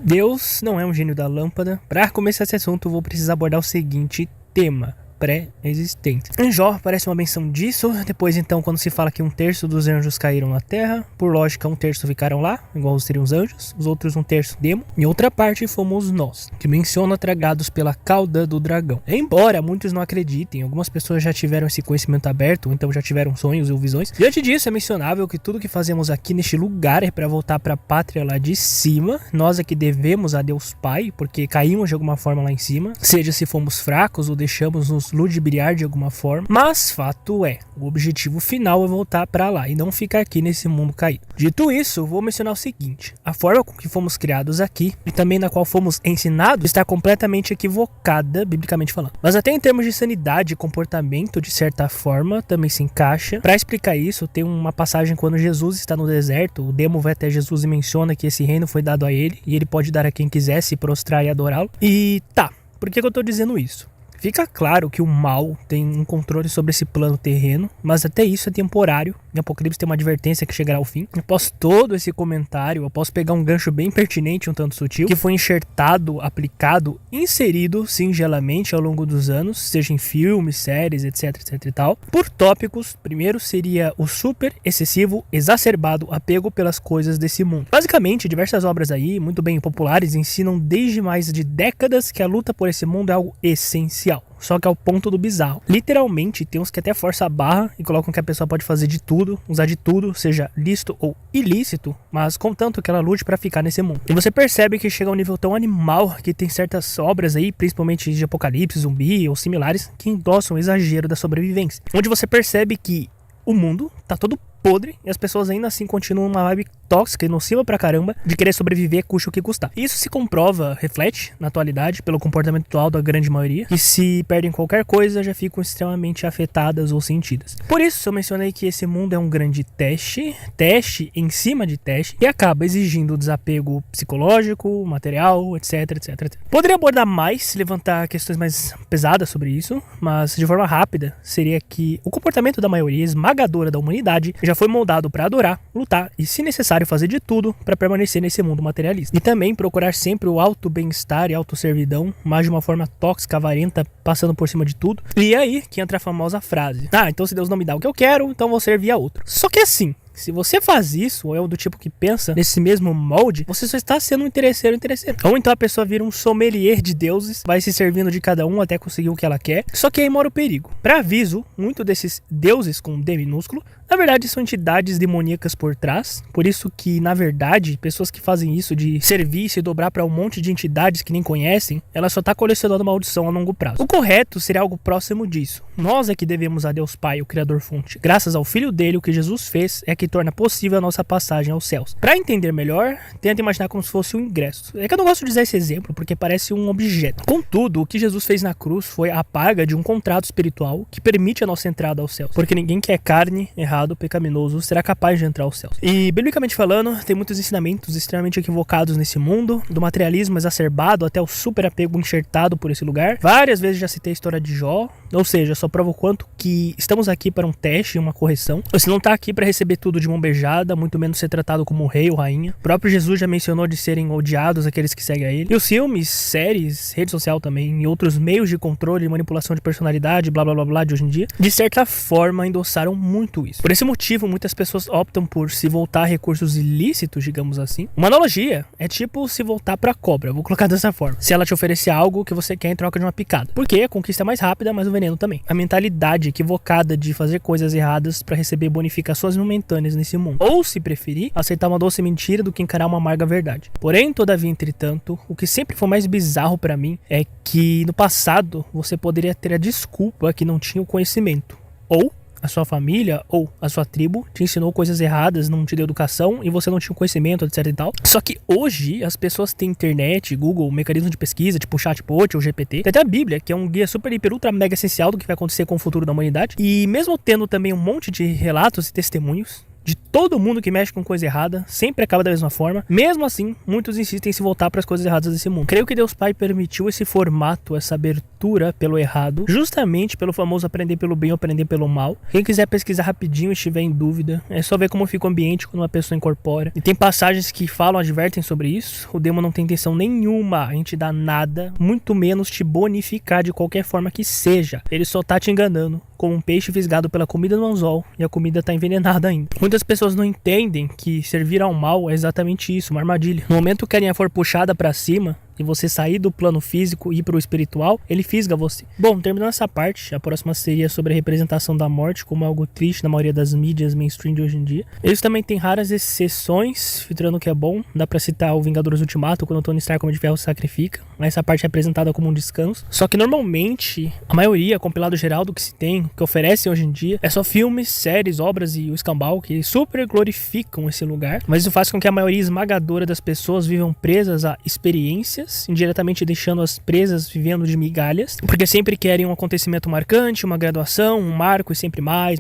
Deus não é um gênio da lâmpada. Para começar esse assunto, vou precisar abordar o seguinte tema: pré-existente. Em Jó parece uma menção disso. Depois, então, quando se fala que 1/3 dos anjos caíram na terra, por lógica 1/3 ficaram lá, igual seriam os anjos, os outros 1/3 demo, e outra parte fomos nós, que menciona tragados pela cauda do dragão. Embora muitos não acreditem, algumas pessoas já tiveram esse conhecimento aberto, então já tiveram sonhos ou visões. Diante disso, é mencionável que tudo que fazemos aqui neste lugar é para voltar para a pátria lá de cima. Nós é que devemos a Deus Pai, porque caímos de alguma forma lá em cima, seja se fomos fracos ou deixamos nos ludibriar de alguma forma, mas fato é, o objetivo final é voltar para lá e não ficar aqui nesse mundo caído. Dito isso, vou mencionar o seguinte: a forma com que fomos criados aqui e também na qual fomos ensinados está completamente equivocada, biblicamente falando. Mas até em termos de sanidade e comportamento, de certa forma, também se encaixa. Para explicar isso, tem uma passagem quando Jesus está no deserto, o demo vai até Jesus e menciona que esse reino foi dado a ele e ele pode dar a quem quiser se prostrar e adorá-lo. E tá, por que eu tô dizendo isso? Fica claro que o mal tem um controle sobre esse plano terreno, mas até isso é temporário. Em Apocalipse tem uma advertência que chegará ao fim. Após todo esse comentário, eu posso pegar um gancho bem pertinente, um tanto sutil, que foi enxertado, aplicado, inserido singelamente ao longo dos anos, seja em filmes, séries, etc, etc e tal, por tópicos. Primeiro seria o super excessivo, exacerbado apego pelas coisas desse mundo. Basicamente, diversas obras aí, muito bem populares, ensinam desde mais de décadas que a luta por esse mundo é algo essencial. Só que ao ponto do bizarro. Literalmente, tem uns que até forçam a barra e colocam que a pessoa pode fazer de tudo, usar de tudo, seja lícito ou ilícito, mas contanto que ela lute pra ficar nesse mundo. E você percebe que chega a um nível tão animal que tem certas obras aí, principalmente de apocalipse, zumbi ou similares, que endossam o exagero da sobrevivência. Onde você percebe que o mundo tá todo podre e as pessoas ainda assim continuam uma vibe tóxica e nociva pra caramba de querer sobreviver custe o que custar. Isso se comprova, reflete na atualidade pelo comportamento atual da grande maioria, que se perdem qualquer coisa já ficam extremamente afetadas ou sentidas. Por isso eu mencionei que esse mundo é um grande teste em cima de teste, e acaba exigindo desapego psicológico, material, etc, etc, etc. Poderia abordar mais, levantar questões mais pesadas sobre isso, mas de forma rápida seria que o comportamento da maioria esmagadora da humanidade já foi moldado para adorar, lutar e, se necessário, fazer de tudo para permanecer nesse mundo materialista. E também procurar sempre o alto bem-estar e autosservidão, mas de uma forma tóxica, avarenta, passando por cima de tudo. E aí que entra a famosa frase: ah, então se Deus não me dá o que eu quero, então vou servir a outro. Só que assim, se você faz isso, ou é do tipo que pensa nesse mesmo molde, você só está sendo um interesseiro. Ou então a pessoa vira um sommelier de deuses, vai se servindo de cada um até conseguir o que ela quer. Só que aí mora o perigo. Para aviso, muito desses deuses com D minúsculo, na verdade são entidades demoníacas por trás. Por isso que, na verdade, pessoas que fazem isso de servir e se dobrar para um monte de entidades que nem conhecem, ela só tá colecionando maldição a longo prazo. O correto seria algo próximo disso. Nós é que devemos a Deus Pai, o Criador Fonte. Graças ao Filho dele, o que Jesus fez é que torna possível a nossa passagem aos céus. Para entender melhor, tenta imaginar como se fosse um ingresso. É que eu não gosto de usar esse exemplo porque parece um objeto. Contudo, o que Jesus fez na cruz foi a paga de um contrato espiritual que permite a nossa entrada aos céus. Porque ninguém que é carne, errado, pecaminoso, será capaz de entrar aos céus. E, biblicamente falando, tem muitos ensinamentos extremamente equivocados nesse mundo, do materialismo exacerbado até o super apego enxertado por esse lugar. Várias vezes já citei a história de Jó, ou seja, só prova o quanto que estamos aqui para um teste, uma correção. Você não tá aqui para receber tudo de mão beijada, muito menos ser tratado como rei ou rainha. O próprio Jesus já mencionou de serem odiados aqueles que seguem a ele. E os filmes, séries, rede social também, e outros meios de controle e manipulação de personalidade, blá blá blá blá de hoje em dia, de certa forma endossaram muito isso. Por esse motivo, muitas pessoas optam por se voltar a recursos ilícitos, digamos assim. Uma analogia é tipo se voltar pra cobra, vou colocar dessa forma. Se ela te oferecer algo que você quer em troca de uma picada. Porque a conquista é mais rápida, mas o veneno também. A mentalidade equivocada de fazer coisas erradas para receber bonificações momentâneas nesse mundo. Ou, se preferir, aceitar uma doce mentira do que encarar uma amarga verdade. Porém, todavia, entretanto, o que sempre foi mais bizarro pra mim é que no passado você poderia ter a desculpa que não tinha o conhecimento. Ou a sua família ou a sua tribo te ensinou coisas erradas, não te deu educação e você não tinha conhecimento, etc e tal. Só que hoje as pessoas têm internet, Google, mecanismo de pesquisa, tipo chatbot ou GPT. Tem até a Bíblia, que é um guia super, hiper, ultra, mega essencial do que vai acontecer com o futuro da humanidade. E mesmo tendo também um monte de relatos e testemunhos, de todo mundo que mexe com coisa errada, sempre acaba da mesma forma. Mesmo assim, muitos insistem em se voltar para as coisas erradas desse mundo. Creio que Deus Pai permitiu esse formato, essa abertura pelo errado, justamente pelo famoso aprender pelo bem ou aprender pelo mal. Quem quiser pesquisar rapidinho e estiver em dúvida, é só ver como fica o ambiente quando uma pessoa incorpora. E tem passagens que falam, advertem sobre isso. O demo não tem intenção nenhuma em te dar nada, muito menos te bonificar de qualquer forma que seja. Ele só tá te enganando, como um peixe fisgado pela comida no anzol, e a comida tá envenenada ainda. Muitas pessoas não entendem que servir ao mal é exatamente isso, uma armadilha. No momento que a linha for puxada pra cima e você sair do plano físico e ir pro espiritual, ele fisga você. Bom, terminando essa parte, a próxima seria sobre a representação da morte como algo triste na maioria das mídias mainstream de hoje em dia. Eles também têm raras exceções, filtrando o que é bom. Dá pra citar o Vingadores Ultimato, quando o Tony Stark, Homem de Ferro, se sacrifica. Essa parte é apresentada como um descanso. Só que normalmente, a maioria, compilado geral do que se tem, que oferecem hoje em dia, é só filmes, séries, obras e o escambau que super glorificam esse lugar. Mas isso faz com que a maioria esmagadora das pessoas vivam presas a experiências, indiretamente deixando-as presas vivendo de migalhas, porque sempre querem um acontecimento marcante, uma graduação, um marco e sempre mais.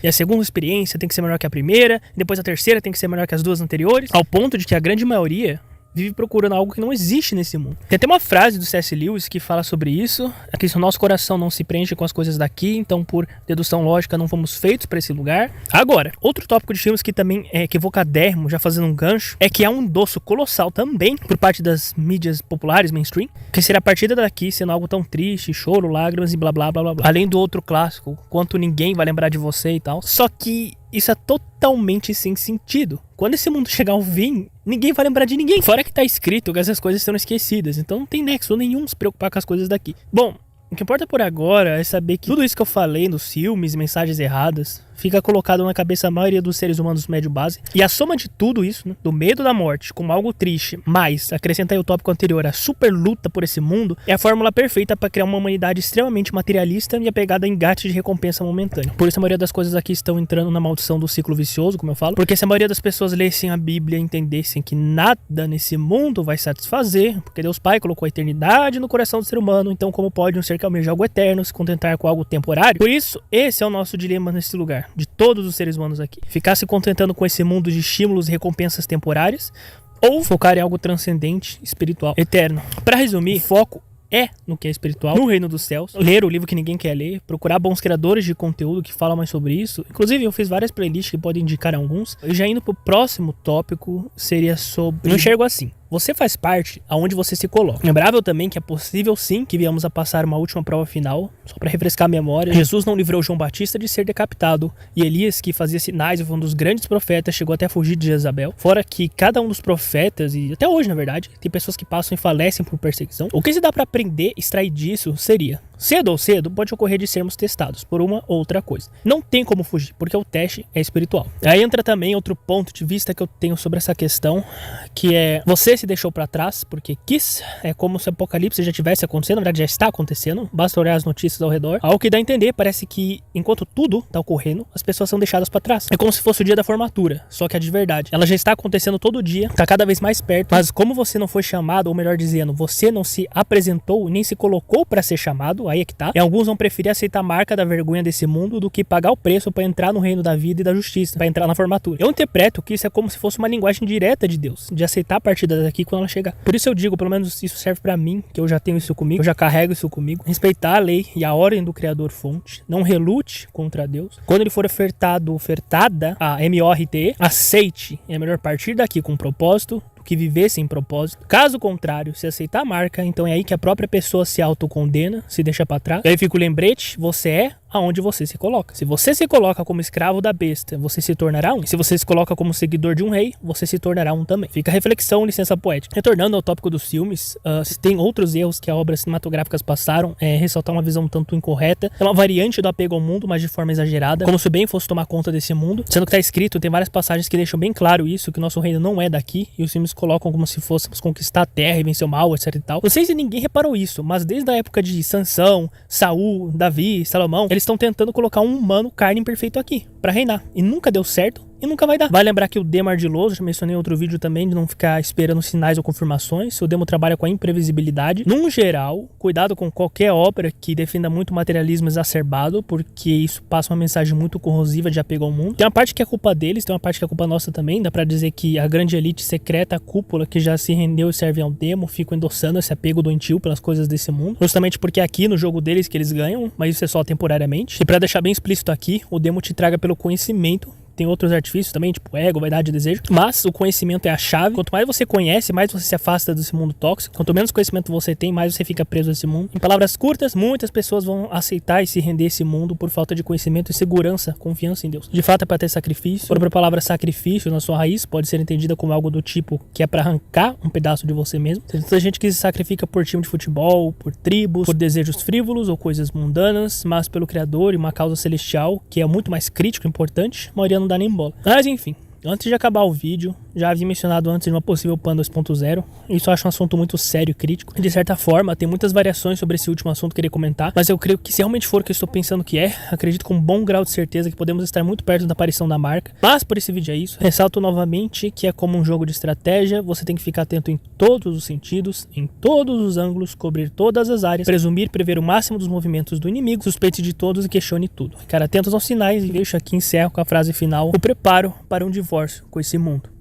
E a segunda experiência tem que ser melhor que a primeira, e depois a terceira tem que ser melhor que as duas anteriores, ao ponto de que a grande maioria vive procurando algo que não existe nesse mundo. Tem até uma frase do C.S. Lewis que fala sobre isso, é que se o nosso coração não se preenche com as coisas daqui, então por dedução lógica não fomos feitos para esse lugar. Agora, outro tópico de filmes que também é equivocadérrimo, já fazendo um gancho, é que há um endosso colossal também por parte das mídias populares, mainstream, que será a partida daqui sendo algo tão triste, choro, lágrimas e blá blá blá blá blá. Além do outro clássico, quanto ninguém vai lembrar de você e tal. Só que isso é totalmente sem sentido. Quando esse mundo chegar ao fim, ninguém vai lembrar de ninguém. Fora que tá escrito que essas coisas serão esquecidas. Então não tem nexo nenhum se preocupar com as coisas daqui. Bom, o que importa por agora é saber que tudo isso que eu falei nos filmes, mensagens erradas, fica colocado na cabeça da maioria dos seres humanos médio base. E a soma de tudo isso, né, do medo da morte como algo triste, mais, acrescentar aí o tópico anterior, a super luta por esse mundo, é a fórmula perfeita para criar uma humanidade extremamente materialista e apegada a engate de recompensa momentânea. Por isso a maioria das coisas aqui estão entrando na maldição do ciclo vicioso, como eu falo, porque se a maioria das pessoas lessem a Bíblia e entendessem que nada nesse mundo vai satisfazer, porque Deus Pai colocou a eternidade no coração do ser humano, então como pode um ser que almeja algo eterno se contentar com algo temporário? Por isso, esse é o nosso dilema nesse lugar, de todos os seres humanos aqui. Ficar se contentando com esse mundo de estímulos e recompensas temporárias, ou focar em algo transcendente, espiritual, eterno. Para resumir, o foco é no que é espiritual, no reino dos céus, ler o livro que ninguém quer ler, procurar bons criadores de conteúdo que falam mais sobre isso. Inclusive eu fiz várias playlists que podem indicar alguns. E já indo pro próximo tópico, seria sobre... Eu enxergo assim: você faz parte aonde você se coloca. Lembrável também que é possível sim que viemos a passar uma última prova final. Só para refrescar a memória, Jesus não livrou João Batista de ser decapitado, e Elias, que fazia sinais e foi um dos grandes profetas, chegou até a fugir de Jezabel. Fora que cada um dos profetas, e até hoje na verdade, tem pessoas que passam e falecem por perseguição. O que se dá para aprender, extrair disso seria: cedo ou cedo pode ocorrer de sermos testados por uma ou outra coisa. Não tem como fugir, porque o teste é espiritual. Aí entra também outro ponto de vista que eu tenho sobre essa questão, que é: você se deixou pra trás porque quis. É como se o apocalipse já tivesse acontecendo, na verdade já está acontecendo, basta olhar as notícias ao redor. Ao que dá a entender, parece que enquanto tudo tá ocorrendo, as pessoas são deixadas pra trás. É como se fosse o dia da formatura, só que é de verdade. Ela já está acontecendo todo dia, tá cada vez mais perto, mas como você não foi chamado, ou melhor dizendo, você não se apresentou, nem se colocou pra ser chamado, aí é que tá. E alguns vão preferir aceitar a marca da vergonha desse mundo do que pagar o preço pra entrar no reino da vida e da justiça, pra entrar na formatura. Eu interpreto que isso é como se fosse uma linguagem direta de Deus, de aceitar a partida daqui quando ela chegar. Por isso eu digo, pelo menos isso serve pra mim, que eu já tenho isso comigo, eu já carrego isso comigo: respeitar a lei e a ordem do Criador fonte, não relute contra Deus. Quando ele for ofertada, a M-O-R-T-E, aceite. É melhor partir daqui com um propósito do que viver sem propósito. Caso contrário, se aceitar a marca, então é aí que a própria pessoa se autocondena, se deixa pra trás. E aí fica o lembrete: você é aonde você se coloca. Se você se coloca como escravo da besta, você se tornará um. Se você se coloca como seguidor de um rei, você se tornará um também. Fica a reflexão, licença poética. Retornando ao tópico dos filmes, se tem outros erros que as obras cinematográficas passaram, ressaltar uma visão tanto incorreta. É uma variante do apego ao mundo, mas de forma exagerada, como se o bem fosse tomar conta desse mundo. Sendo que tá escrito, tem várias passagens que deixam bem claro isso, que o nosso reino não é daqui, e os filmes colocam como se fôssemos conquistar a terra e vencer o mal, etc e tal. Não sei se ninguém reparou isso, mas desde a época de Sansão, Saul, Davi, Salomão, eles estão tentando colocar um humano carne imperfeito aqui, pra reinar. E nunca deu certo, e nunca vai dar. Vai lembrar que o demo é ardiloso, já mencionei em outro vídeo também, de não ficar esperando sinais ou confirmações. O demo trabalha com a imprevisibilidade. Num geral, cuidado com qualquer obra que defenda muito materialismo exacerbado, porque isso passa uma mensagem muito corrosiva de apego ao mundo. Tem uma parte que é culpa deles, tem uma parte que é culpa nossa também. Dá pra dizer que a grande elite secreta, a cúpula que já se rendeu e serve ao demo, ficam endossando esse apego doentio pelas coisas desse mundo. Justamente porque é aqui no jogo deles que eles ganham, mas isso é só temporariamente. E pra deixar bem explícito aqui, o demo te traga pelo conhecimento. Tem outros artifícios também, tipo ego, vaidade e desejo. Mas o conhecimento é a chave. Quanto mais você conhece, mais você se afasta desse mundo tóxico. Quanto menos conhecimento você tem, mais você fica preso a esse mundo. Em palavras curtas, muitas pessoas vão aceitar e se render a esse mundo por falta de conhecimento e segurança, confiança em Deus. De fato é para ter sacrifício. A própria palavra sacrifício, na sua raiz, pode ser entendida como algo do tipo que é para arrancar um pedaço de você mesmo. Tem muita gente que se sacrifica por time de futebol, por tribos, por desejos frívolos ou coisas mundanas, mas pelo Criador e uma causa celestial, que é muito mais crítico e importante, a maioria não dá nem bola. Mas enfim, antes de acabar o vídeo, já havia mencionado antes de uma possível PAN 2.0. Isso eu acho um assunto muito sério e crítico. De certa forma, tem muitas variações sobre esse último assunto que eu queria comentar, mas eu creio que se realmente for o que eu estou pensando que é, acredito com um bom grau de certeza que podemos estar muito perto da aparição da marca. Mas por esse vídeo é isso. Ressalto novamente que é como um jogo de estratégia, você tem que ficar atento em todos os sentidos, em todos os ângulos, cobrir todas as áreas, presumir, prever o máximo dos movimentos do inimigo, suspeite de todos e questione tudo. Ficar atentos aos sinais e deixo aqui encerro com a frase final: o preparo para um divórcio com esse mundo.